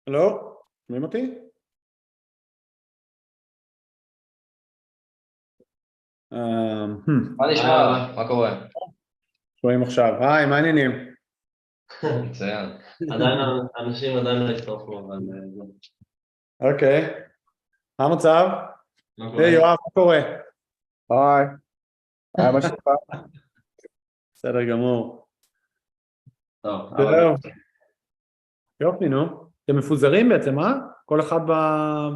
לא? שומעים אותי? מה נשמע? מה קורה? שומעים עכשיו. היי, מה העניינים? מצוין. אנשים עדיין לא הצטרפו, אבל... אוקיי. מה המצב? מה קורה? היי, יואב, מה קורה? היי, היי, מה שלך? בסדר גמור. טוב, זהו. יופי, נו. אתם מפוזרים בעצם, אה? כל אחד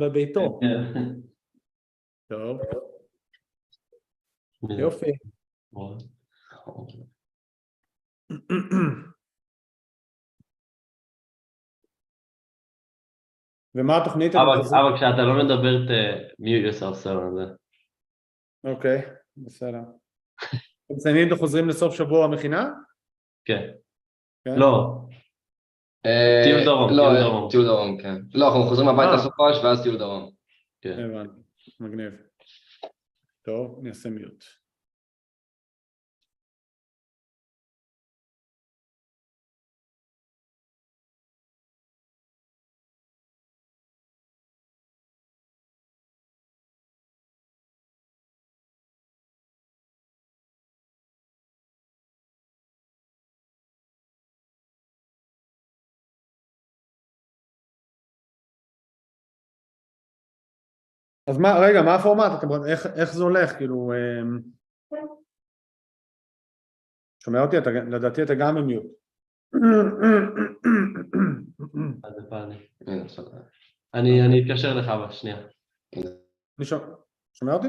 בביתו. טוב. יופי. ומה התוכנית? אבל כשאתה לא מדבר, mute yourself so on זה. אוקיי, בסדר. אתם מסיימים וחוזרים לסוף שבוע המכינה? כן. כן? לא. טיול דרום, לא, טיול דרום. טיול דרום, כן. לא, אנחנו חוזרים הביתה סופש ואז טיול דרום. כן. הבנתי, מגניב. טוב, אני אעשה מיוט. אז מה, רגע, מה הפורמט? איך זה הולך? כאילו, שומע אותי? לדעתי אתה גם במיוט. אז זה פעלי. אני אתקשר לך בשנייה. שומע אותי?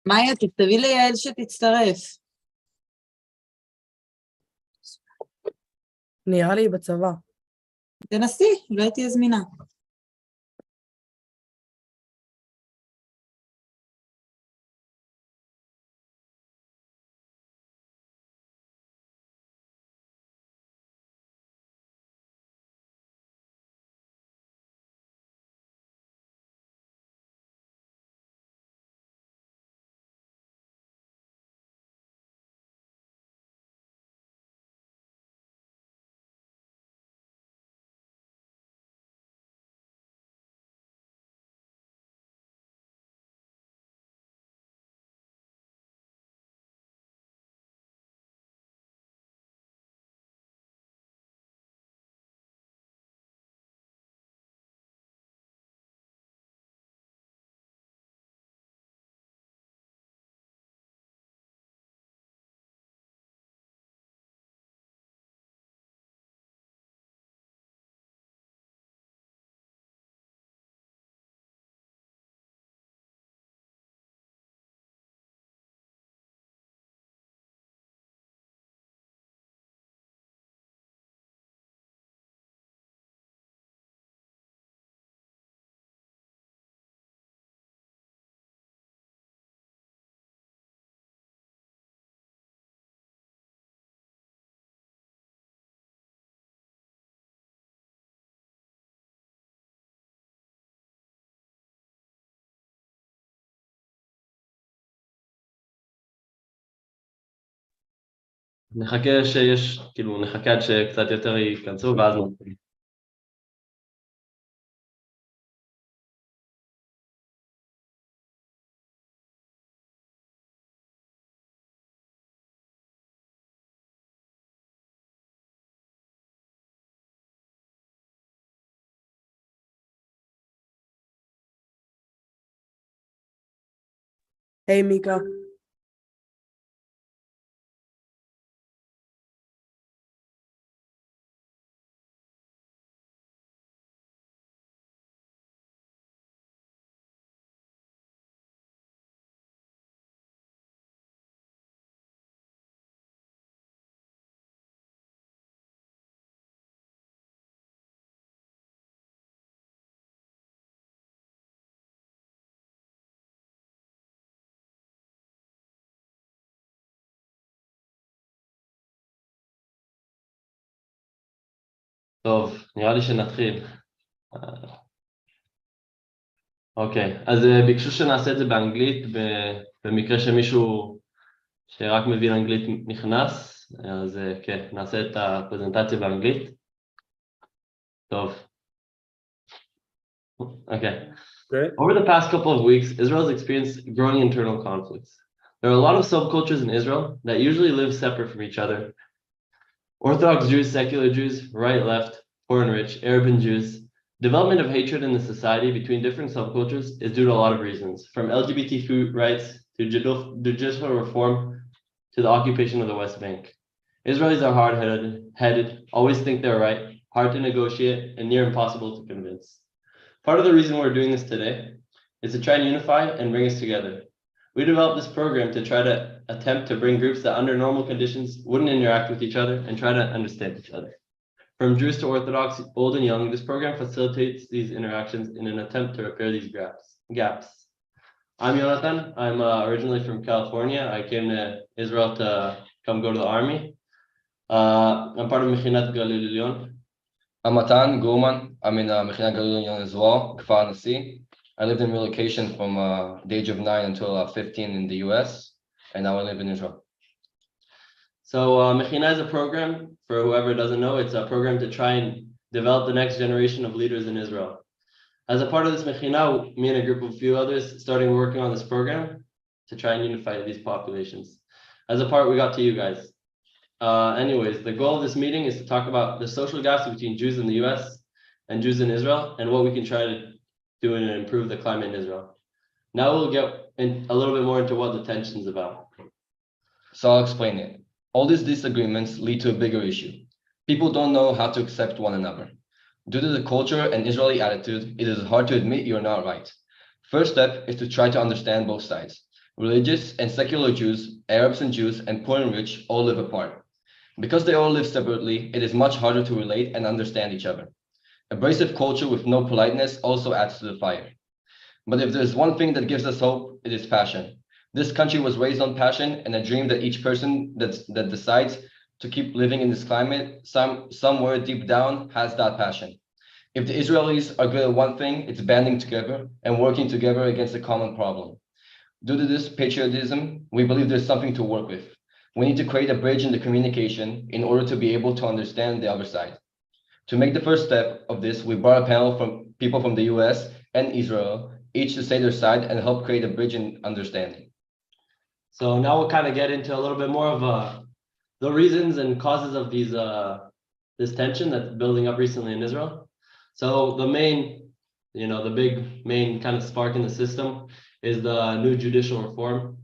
מאיה, תכתבי ליעל שתצטרף. נראה לי בצבא. תנסי, אולי תהיה זמינה. נחכה שיש, כאילו נחכה עד שקצת יותר ייכנסו ואז נתחיל. Hey, Mika. טוב, נראה לי שנתחיל. אוקיי, אז ביקשו שנעשה את זה באנגלית, במקרה שמישהו שרק מבין אנגלית נכנס, אז כן, נעשה את הפרזנטציה באנגלית. טוב. Okay. Okay. Over the past couple of weeks, Israel has experienced growing internal conflicts. There are a lot of subcultures in Israel that usually live separate from each other. Orthodox Jews, secular Jews, right, left, poor and rich, Arab and Jews. Development of hatred in the society between different subcultures is due to a lot of reasons, from LGBT rights to judicial reform to the occupation of the West Bank. Israelis are hard-headed, always think they're right, hard to negotiate, and near impossible to convince. Part of the reason we're doing this today is to try and unify and bring us together. We developed this program to try to attempt to bring groups that under normal conditions wouldn't interact with each other and try to understand each other. From Jews to Orthodox, old and young, this program facilitates these interactions in an attempt to repair these gaps. I'm Jonathan. I'm originally from California. I came to Israel to come go to the army. I'm part of Mechinat Galil Elyon. I'm Matan Gurman. I'm in Mechinat Galil Elyon as well, Kfar Nasi. I lived in relocation from the age of 9 until 15 in the US, and now I live in Israel. So Mechina is a program, for whoever doesn't know, it's a program to try and develop the next generation of leaders in Israel. As a part of this Mechina, me and a group of few others started working on this program to try and unify these populations. As a part, we got to you guys. Anyways, the goal of this meeting is to talk about the social gaps between Jews in the US and Jews in Israel and what we can try to do and improve the climate in Israel. Now we'll get a little bit more into what the tension's about. So I'll explain it. All these disagreements lead to a bigger issue. People don't know how to accept one another. Due to the culture and Israeli attitude, it is hard to admit you're not right. First step is to try to understand both sides. Religious and secular Jews, Arabs and Jews, and poor and rich all live apart. Because they all live separately, it is much harder to relate and understand each other. Abrasive culture with no politeness also adds to the fire. But if there's one thing that gives us hope, it is passion. This country was raised on passion and a dream that each person that decides to keep living in this climate, somewhere deep down, has that passion. If the Israelis are good at one thing, it's banding together and working together against a common problem. Due to this patriotism, we believe there's something to work with. We need to create a bridge in the communication in order to be able to understand the other side. To make the first step of this, we brought a panel from people from the US and Israel, each to say their side and help create a bridge in understanding. So now we'll kind of get into a little bit more of the reasons and causes of these this tension that's building up recently in Israel. So the main, the big main kind of spark in the system is the new judicial reform.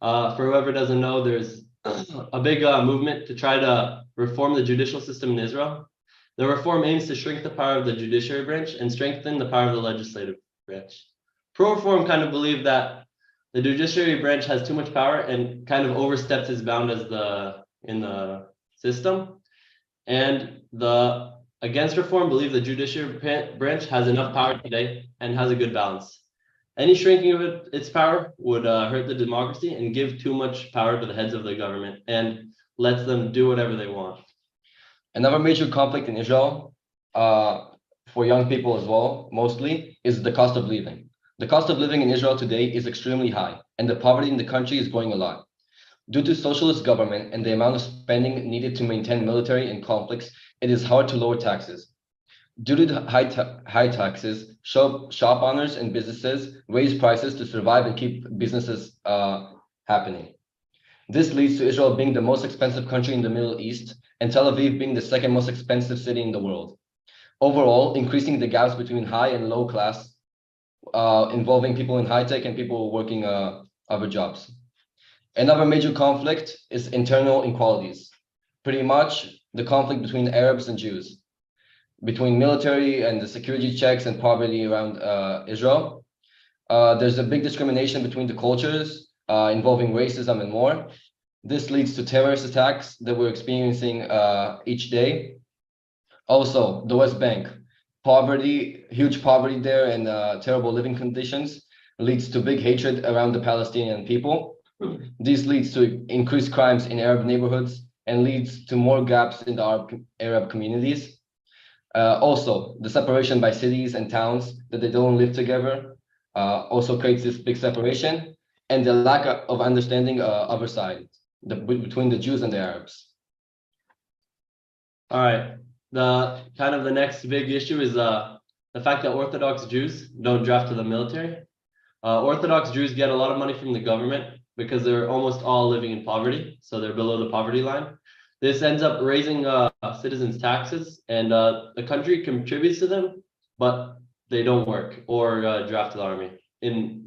For whoever doesn't know, there's a big movement to try to reform the judicial system in Israel. The reform aims to shrink the power of the judiciary branch and strengthen the power of the legislative branch. Pro-reform kind of believe that the judiciary branch has too much power and kind of oversteps its bound in the system. And the against reform believe the judiciary branch has enough power today and has a good balance. Any shrinking of its power would hurt the democracy and give too much power to the heads of the government and lets them do whatever they want. Another major conflict in Israel, for young people as well, mostly, is the cost of living. The cost of living in Israel today is extremely high, and the poverty in the country is growing a lot. Due to socialist government and the amount of spending needed to maintain military in conflicts, it is hard to lower taxes. Due to the high taxes, shop owners and businesses raise prices to survive and keep businesses happening. This leads to Israel being the most expensive country in the Middle East and Tel Aviv being the second most expensive city in the world. Overall, increasing the gaps between high and low class, involving people in high tech and people working other jobs. Another major conflict is internal inequalities. Pretty much the conflict between Arabs and Jews, between military and the security checks and poverty around Israel. There's a big discrimination between the cultures involving racism and more. This leads to terrorist attacks that we're experiencing each day. Also, the West Bank, poverty, huge poverty there and terrible living conditions leads to big hatred around the Palestinian people. This leads to increased crimes in Arab neighborhoods and leads to more gaps in the Arab communities. Also, the separation by cities and towns that they don't live together also creates this big separation and the lack of understanding other side between the Jews and the Arabs. All right. The next big issue is the fact that Orthodox Jews don't draft to the military. Orthodox Jews get a lot of money from the government because they're almost all living in poverty, so they're below the poverty line. This ends up raising citizens' taxes, and the country contributes to them, but they don't work or draft to the army.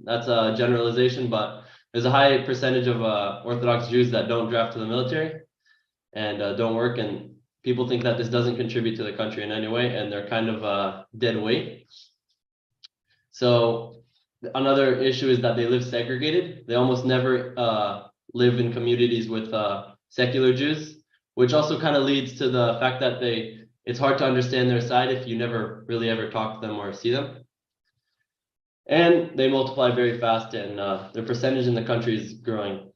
That's a generalization, but there's a high percentage of Orthodox Jews that don't draft to the military and don't work, and people think that this doesn't contribute to the country in any way, and they're kind of dead weight. So another issue is that they live segregated. They almost never live in communities with secular Jews, which also kind of leads to the fact that it's hard to understand their side if you never really ever talk to them or see them. And they multiply very fast, and their percentage in the country is growing.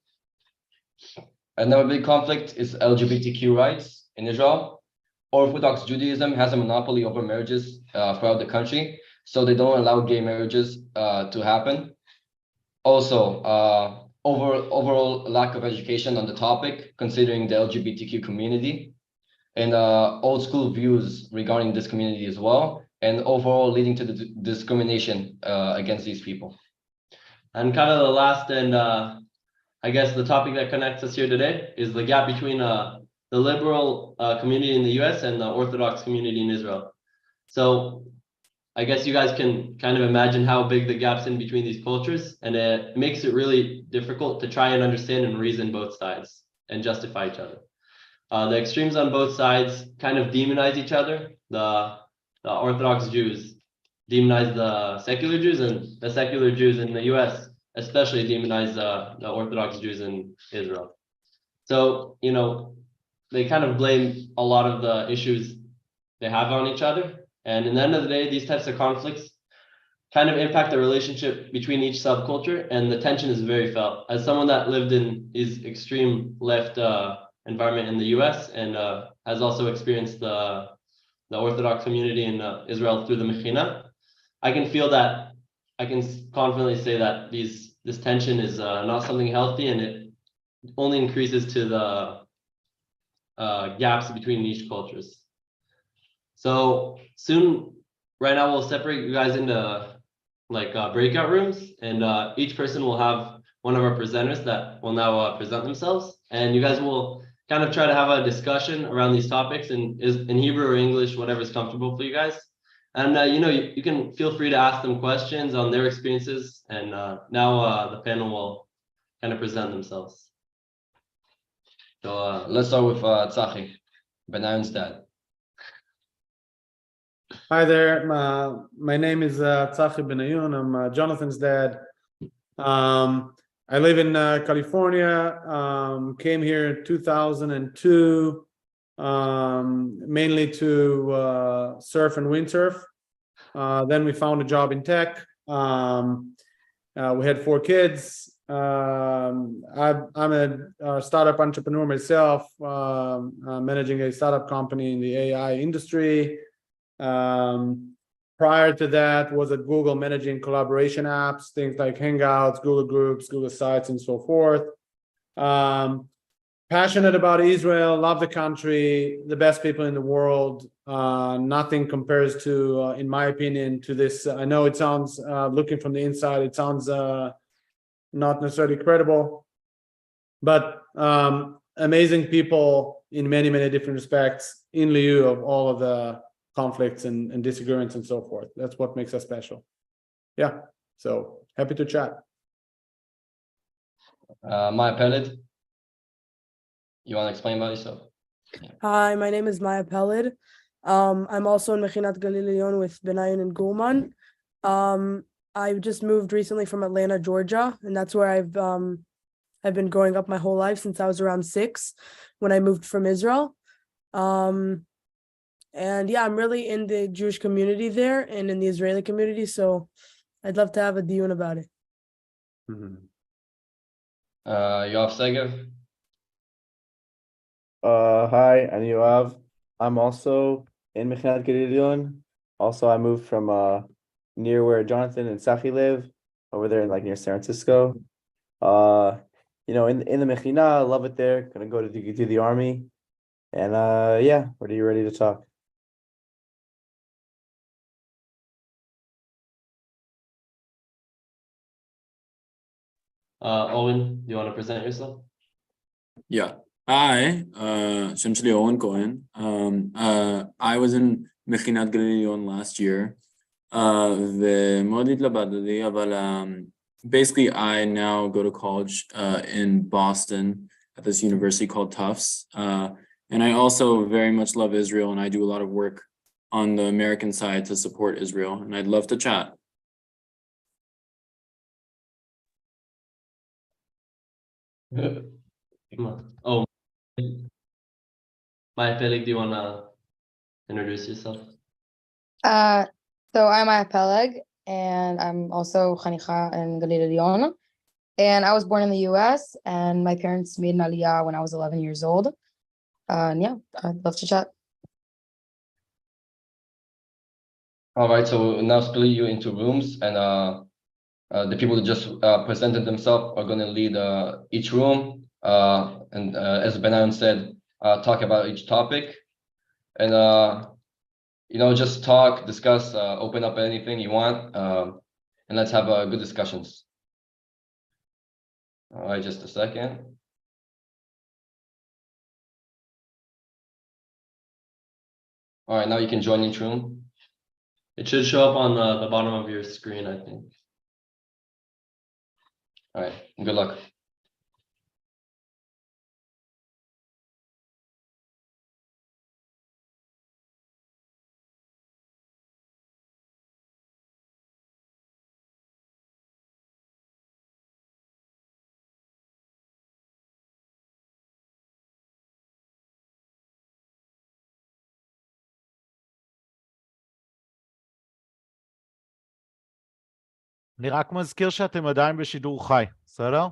Another big conflict is LGBTQ rights in Israel. Orthodox Judaism has a monopoly over marriages throughout the country, so they don't allow gay marriages to happen. Also, overall lack of education on the topic, considering the LGBTQ community, and old school views regarding this community as well, and overall leading to the discrimination against these people. And kind of the last and I guess the topic that connects us here today is the gap between the liberal community in the US and the Orthodox community in Israel. So I guess you guys can kind of imagine how big the gaps in between these cultures, and it makes it really difficult to try and understand and reason both sides and justify each other. The extremes on both sides kind of demonize each other. The Orthodox Jews demonize the secular Jews, and the secular Jews in the US especially demonize the Orthodox Jews in Israel. So, they kind of blame a lot of the issues they have on each other. And in the end of the day, these types of conflicts kind of impact the relationship between each subculture, and the tension is very felt. As someone that lived in his extreme left environment in the US and has also experienced the Orthodox community in Israel through the Mechina, I can feel that, I can confidently say that this tension is not something healthy, and it only increases to the gaps between each cultures. So soon, right now, we'll separate you guys into breakout rooms, and each person will have one of our presenters that will now present themselves, and you guys will kind of try to have a discussion around these topics in Hebrew or English, whatever's comfortable for you guys. And you can feel free to ask them questions on their experiences, and now the panel will kind of present themselves. So let's start with Tzachi, Benayon's dad. Hi there, my name is Tzachi Benayoun. I'm Jonathan's dad. I live in California, came here in 2002, mainly to surf and windsurf. Then we found a job in tech. We had 4 kids. I'm a startup entrepreneur myself, managing a startup company in the AI industry. Prior to that was at Google, managing collaboration apps, things like Hangouts, Google Groups, Google Sites, and so forth. Passionate about Israel, love the country, the best people in the world. Nothing compares to, in my opinion, to this. I know it sounds, looking from the inside, it sounds not necessarily credible, but amazing people in many, many different respects in lieu of all of the conflicts and disagreements and so forth. That's what makes us special. Yeah, so happy to chat. Maya Peled, you want to explain about yourself? Hi, my name is Maya Peled. I'm also in Mechinat Galil Elyon with Benayan and Gulman. I just moved recently from Atlanta, Georgia, and that's where I've been growing up my whole life since I was around 6 when I moved from Israel. And yeah, I'm really in the Jewish community there and in the Israeli community, so I'd love to have a diyun about it. Yoav Segev. Hi, I'm Yoav. I'm also in Mechinat Galil. Also, I moved from near where Jonathan and Sachi live, over there in like near San Francisco. You know, in the Mechinah, I love it there. Gonna go to do the army, and yeah, ready to talk. Owen, do you want to present yourself? Yeah. Hi, שם שלי אורן כהן. I was in מכינת גליליון last year, ומאוד התלבטתי, אבל basically I now go to college in Boston at this university called Tufts, and I also very much love Israel, and I do a lot of work on the American side to support Israel, and I'd love to chat. Oh, Maya Peleg, do you want to introduce yourself? So I'm Maya Peleg, and I'm also Chanicha in Galil Elyon. And I was born in the US, and my parents made an aliyah when I was 11 years old. And yeah, I'd love to chat. All right, so we'll now split you into rooms, and the people that just presented themselves are going to lead each room. And as Benayan said, talk about each topic, and you know, just talk, discuss, open up anything you want, and let's have good discussions. All right, just a second. All right, now you can join each room. It should show up on the bottom of your screen, I think. All right, good luck. אני רק מזכיר שאתם עדיין בשידור חי, בסדר?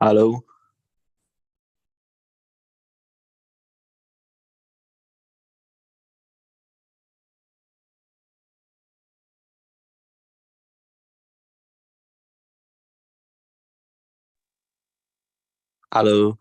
Hello. Hello.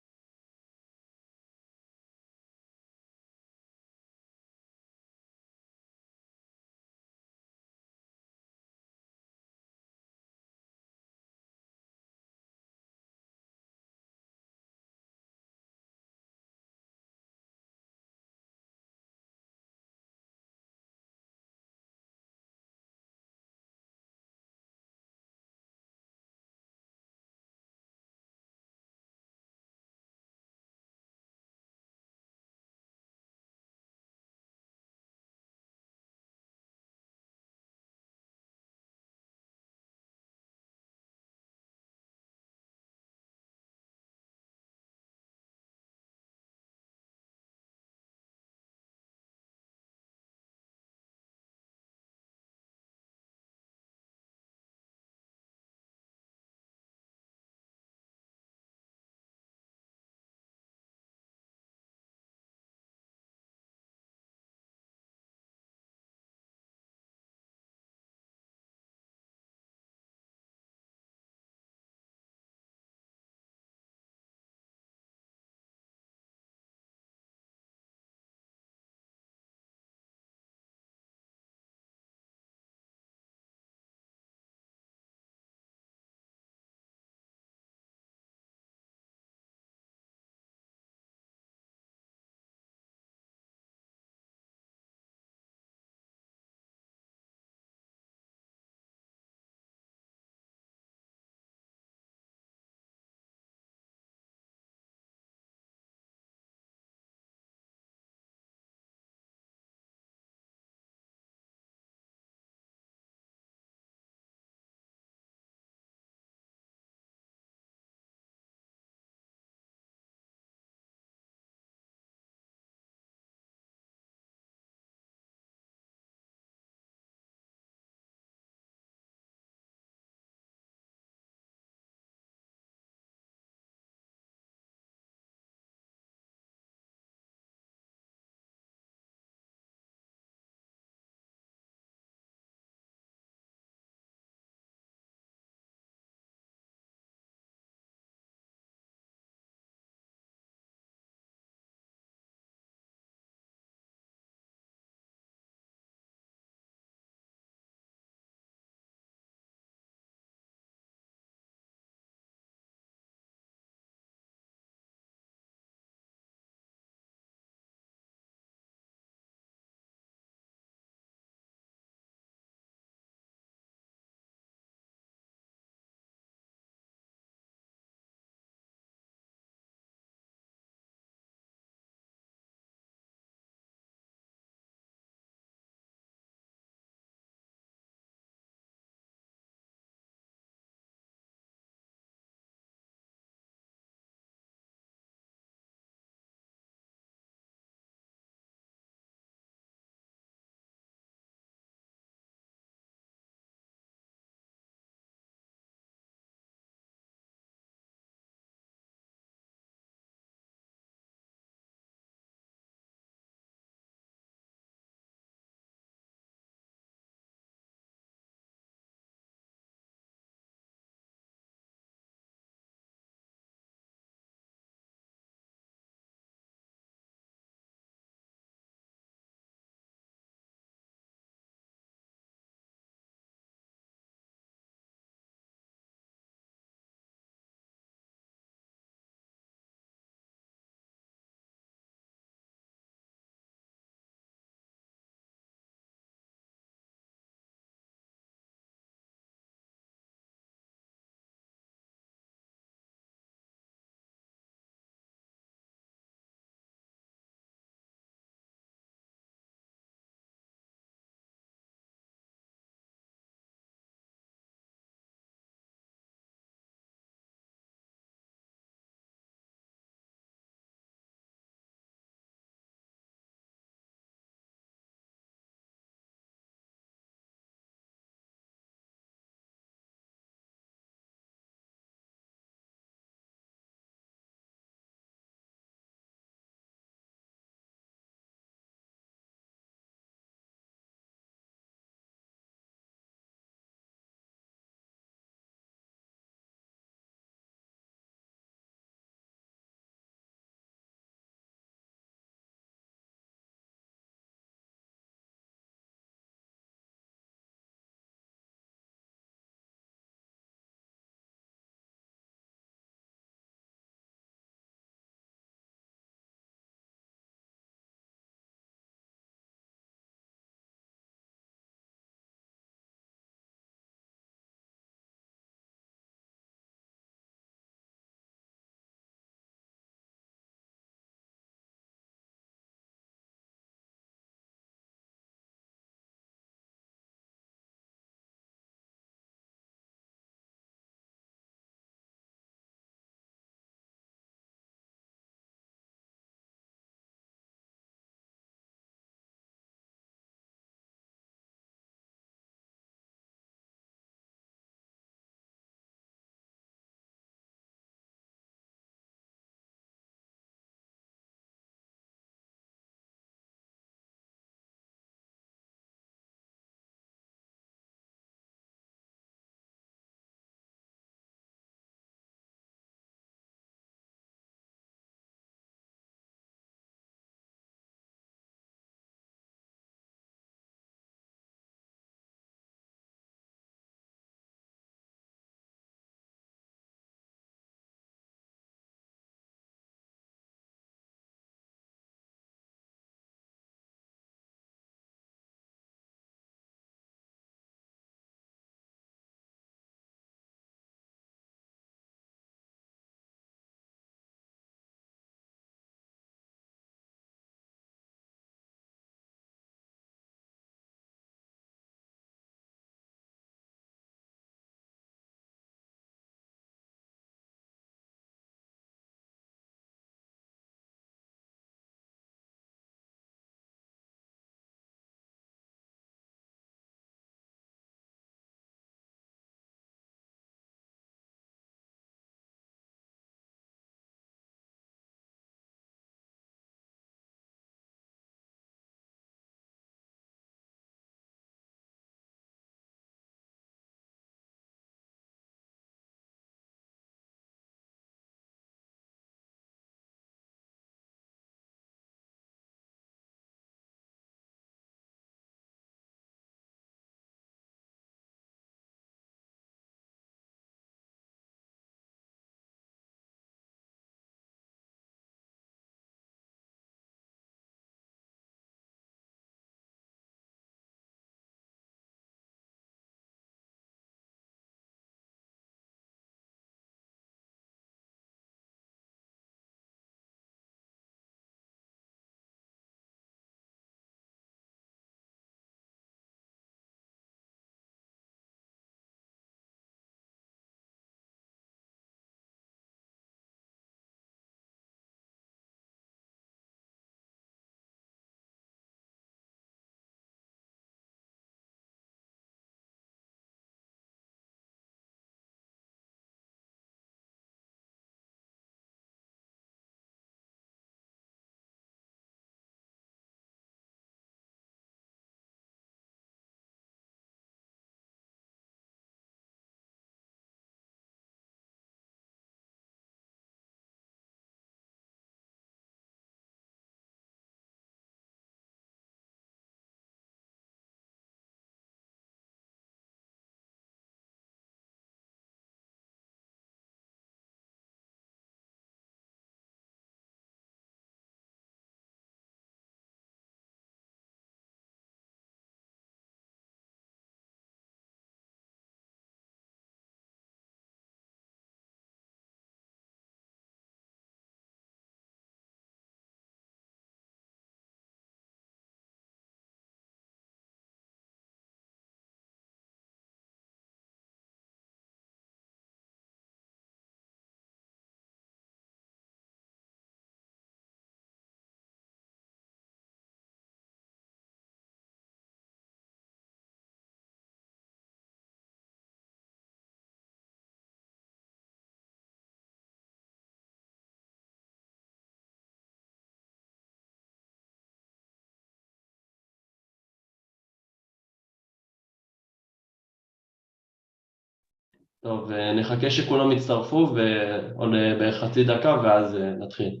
טוב, נחכה שכולם יצטרפו ועוד בערך חצי דקה ואז נתחיל.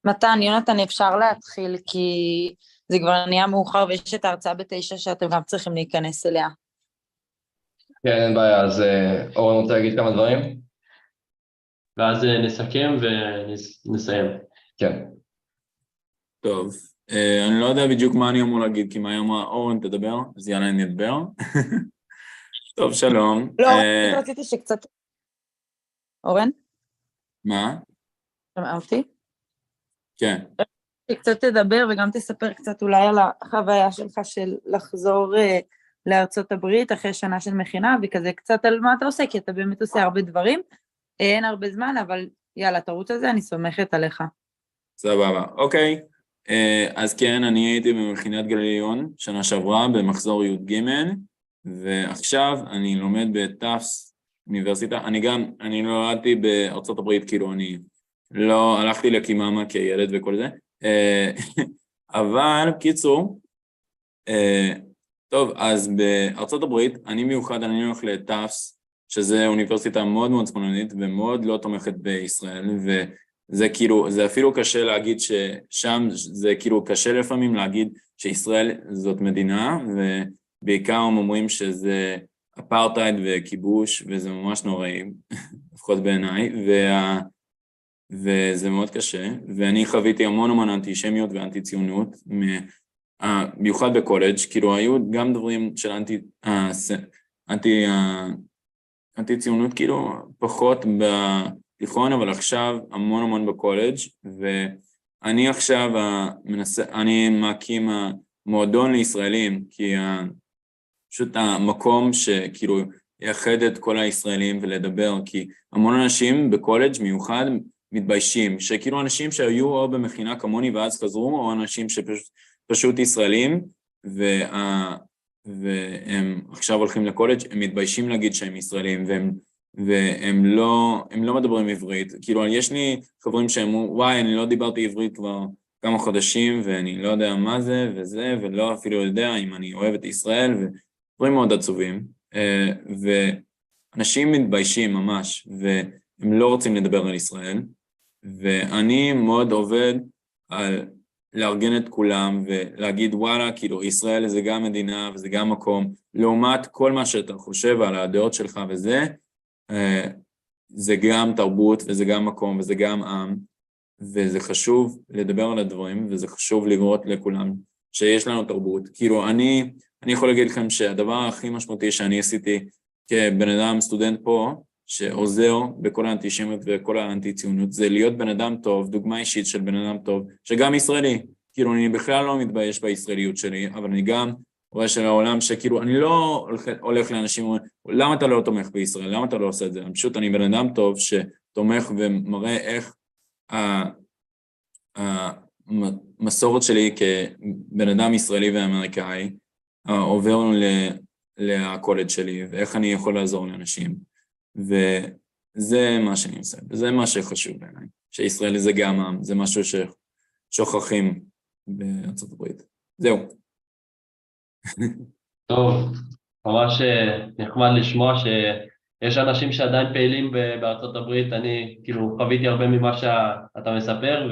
מתן, יונתן, אפשר להתחיל כי זה כבר נהיה מאוחר ויש את ההרצאה ב9 שאתם גם צריכים להיכנס אליה. כן, אין בעיה, אז אורן רוצה להגיד כמה דברים? ואז נסכם ונסיים. כן. טוב, אני לא יודע בדיוק מה אני אמור להגיד, כי מה אמרה אורן תדבר, אז יאללה אני אדבר. טוב, שלום. לא, רציתי שקצת... אורן? מה? שומע אותי? כן. שקצת תדבר וגם תספר קצת אולי על החוויה שלך של לחזור לארצות הברית אחרי שנה של מכינה, וכזה קצת על מה אתה עושה, כי אתה באמת עושה הרבה דברים, אין הרבה זמן, אבל יאללה, תרוץ על זה, אני סומכת עליך. סבבה, אוקיי. אז כן, אני הייתי במכינת גליליון שנה שעברה במחזור י"ג, ועכשיו אני לומד בטאפס אוניברסיטה. אני נולדתי בארצות הברית, כאילו אני לא הלכתי לקיממה כילד וכל זה, אבל קיצור, טוב, אז בארצות הברית אני מיוחד, אני הולך לטאפס, שזה אוניברסיטה מאוד מאוד צפוננית ומאוד לא תומכת בישראל, וזה כאילו, זה אפילו קשה להגיד ששם, זה כאילו קשה לפעמים להגיד שישראל זאת מדינה, ובעיקר הם אומרים שזה אפרטייד וכיבוש, וזה ממש נוראי, לפחות בעיניי, וזה מאוד קשה, ואני חוויתי המון אנטישמיות ואנטי-ציונות, במיוחד בקולג', כאילו היו גם דברים של אנטי-ציונות, כאילו פחות בתיכון, אבל עכשיו המון בקולג', ואני עכשיו אני מקים מועדון לישראלים, כי פשוט המקום שכאילו יאחד את כל הישראלים ולדבר, כי המון אנשים בקולג' מיוחד מתביישים, שכאילו אנשים שהיו או במכינה כמוני ואז חזרו, או אנשים שפשוט ישראלים, והם עכשיו הולכים לקולג', הם מתביישים להגיד שהם ישראלים, והם לא מדברים עברית. כאילו, יש לי חברים שאמרו, וואי, אני לא דיברתי עברית כבר כמה חודשים, ואני לא יודע מה זה וזה, ולא אפילו יודע אם אני אוהב את ישראל, ודברים מאוד עצובים, ואנשים מתביישים ממש, והם לא רוצים לדבר על ישראל, ואני מאוד עובד על לארגן את כולם ולהגיד וואלה, כאילו ישראל זה גם מדינה וזה גם מקום, לעומת כל מה שאתה חושב על הדעות שלך וזה, זה גם תרבות וזה גם מקום וזה גם עם, וזה חשוב לדבר על הדברים, וזה חשוב לראות לכולם שיש לנו תרבות. כאילו אני יכול להגיד לכם שהדבר הכי משמעותי שאני עשיתי כבן אדם סטודנט פה, שעוזר בכל האנטישמיות וכל האנטי-ציונות, זה להיות בן אדם טוב, דוגמה אישית של בן אדם טוב, שגם ישראלי. כאילו, אני בכלל לא מתבייש בישראליות שלי, אבל אני גם רואה של העולם שכאילו, אני לא הולך לאנשים, למה אתה לא תומך בישראל? למה אתה לא עושה את זה? פשוט אני בן אדם טוב שתומך ומראה איך המסורת שלי כבן אדם ישראלי ואמריקאי עובר לקולג' שלי, ואיך אני יכול לעזור לאנשים. וזה מה שאני עושה, וזה מה שחשוב בעיניי, שישראל זה גם עם, זה משהו ששוכחים בארצות הברית. זהו. טוב, ממש נחמד לשמוע שיש אנשים שעדיין פעילים בארצות הברית, אני כאילו חוויתי הרבה ממה שאתה מספר,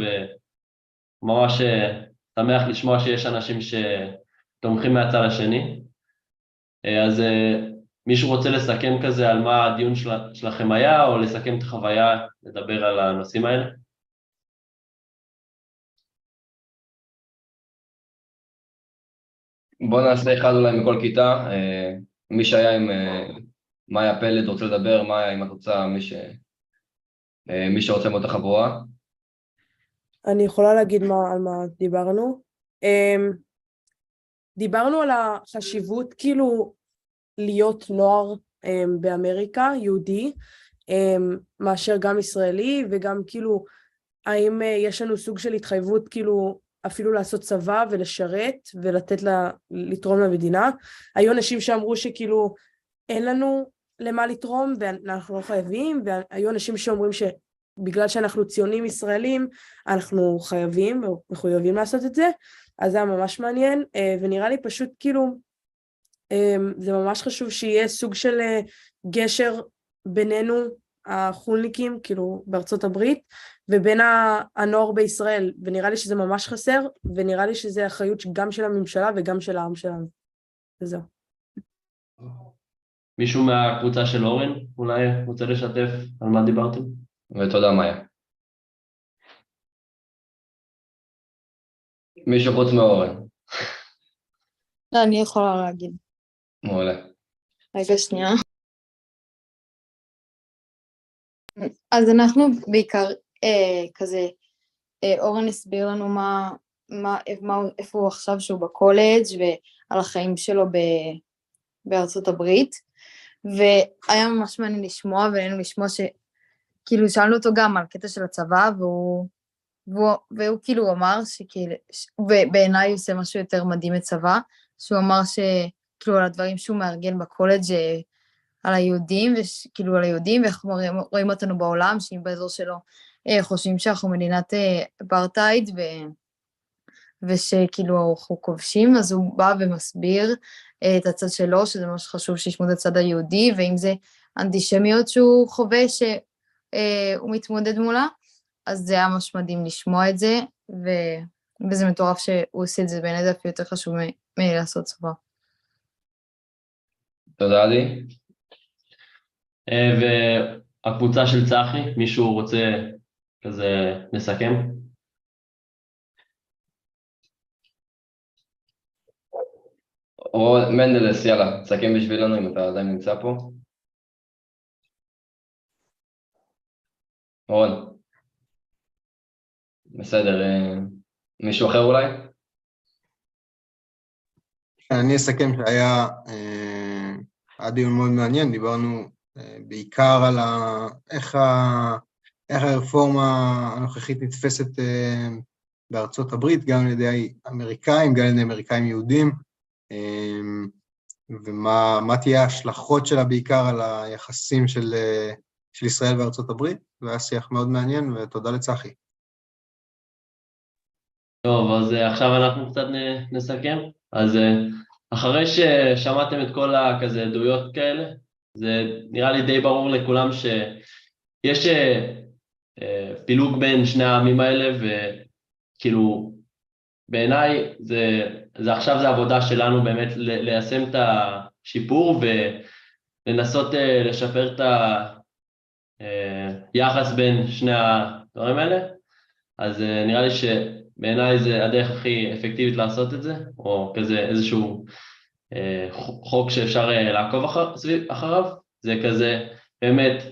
וממש שמח לשמוע שיש אנשים שתומכים מהצד השני. אז מישהו רוצה לסכם כזה על מה הדיון שלכם היה, או לסכם את החוויה, לדבר על הנושאים האלה? בוא נעשה אחד אולי מכל כיתה, מי שהיה עם מאיה פלד רוצה לדבר, מאיה אם את רוצה, מי שרוצה מאותה חבורה. אני יכולה להגיד על מה דיברנו. דיברנו על החשיבות כאילו להיות נוער באמריקה, יהודי, מאשר גם ישראלי, וגם כאילו האם יש לנו סוג של התחייבות כאילו אפילו לעשות צבא ולשרת ולתת לתרום למדינה. היו אנשים שאמרו שכאילו אין לנו למה לתרום ואנחנו לא חייבים, והיו אנשים שאומרים שבגלל שאנחנו ציונים ישראלים אנחנו חייבים ומחויבים לעשות את זה. אז זה היה ממש מעניין, ונראה לי פשוט כאילו זה ממש חשוב שיהיה סוג של גשר בינינו החולניקים כאילו בארצות הברית ובין הנוער בישראל, ונראה לי שזה ממש חסר, ונראה לי שזה אחריות גם של הממשלה וגם של העם שלנו. וזהו. מישהו מהקבוצה של אורן אולי רוצה לשתף על מה דיברתם? ותודה מאיה. מישהו חוץ מאורן. לא, אני יכולה להגיד. מעולה. רגע שנייה. אז אנחנו בעיקר כזה, אורן הסביר לנו איפה הוא עכשיו שהוא בקולג' ועל החיים שלו בארצות הברית, והיה ממש מעניין לשמוע, ועלינו לשמוע שכאילו שאלנו אותו גם על קטע של הצבא, והוא כאילו אמר ובעיניי הוא עושה משהו יותר מדהים מצבא, שהוא אמר שכאילו על הדברים שהוא מארגן בקולג' על היהודים, וכאילו על היהודים, ואיך רואים אותנו בעולם, שאם באזור שלו חושבים שאנחנו מדינת אפרטהייד, ושכאילו אנחנו כובשים, אז הוא בא ומסביר את הצד שלו, שזה ממש חשוב שישמעו את הצד היהודי, ואם זה אנטישמיות שהוא חווה, שהוא מתמודד מולה, אז זה היה ממש מדהים לשמוע את זה, וזה מטורף שהוא עושה את זה, בעיניי זה אפילו יותר חשוב מלעשות צבא. תודה לי. והקבוצה של צחי, מישהו רוצה כזה לסכם? או מנדלס, יאללה, תסכם בשבילנו אם אתה עדיין נמצא פה. רון. בסדר, מישהו אחר אולי? אני אסכם שהיה דיון מאוד מעניין, דיברנו בעיקר על איך הרפורמה הנוכחית נתפסת בארצות הברית, גם על ידי אמריקאים, גם על ידי אמריקאים יהודים, ומה תהיה ההשלכות שלה בעיקר על היחסים של ישראל וארצות הברית, והיה שיח מאוד מעניין, ותודה לצחי. טוב, אז עכשיו אנחנו קצת נסכם. אז אחרי ששמעתם את כל הכזה עדויות כאלה, זה נראה לי די ברור לכולם שיש פילוג בין שני העמים האלה, וכאילו בעיניי זה עכשיו זה העבודה שלנו באמת ליישם את השיפור ולנסות לשפר את היחס בין שני הדברים האלה. אז נראה לי שבעיניי זה הדרך הכי אפקטיבית לעשות את זה, או כזה איזשהו חוק שאפשר לעקוב אחריו, זה כזה באמת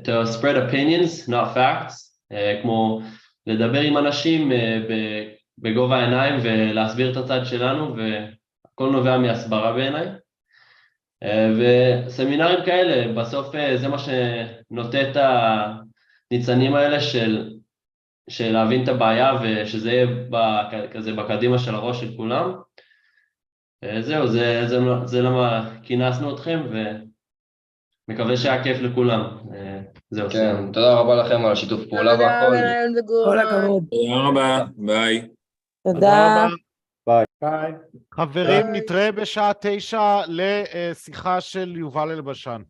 to spread opinions, not facts, כמו לדבר עם אנשים בגובה העיניים ולהסביר את הצד שלנו, והכל נובע מהסברה בעיניי. וסמינרים כאלה, בסוף זה מה שנוטה את הניצנים האלה של להבין את הבעיה, ושזה יהיה כזה בקדימה של הראש של כולם. זהו, זה למה כינסנו אתכם, ומקווה שהיה כיף לכולם. זהו, כן, תודה רבה לכם על השיתוף פעולה והכל. כל הכבוד. תודה רבה, ביי. תודה. ביי. חברים, נתראה בשעה 9 לשיחה של יובל אלבשן.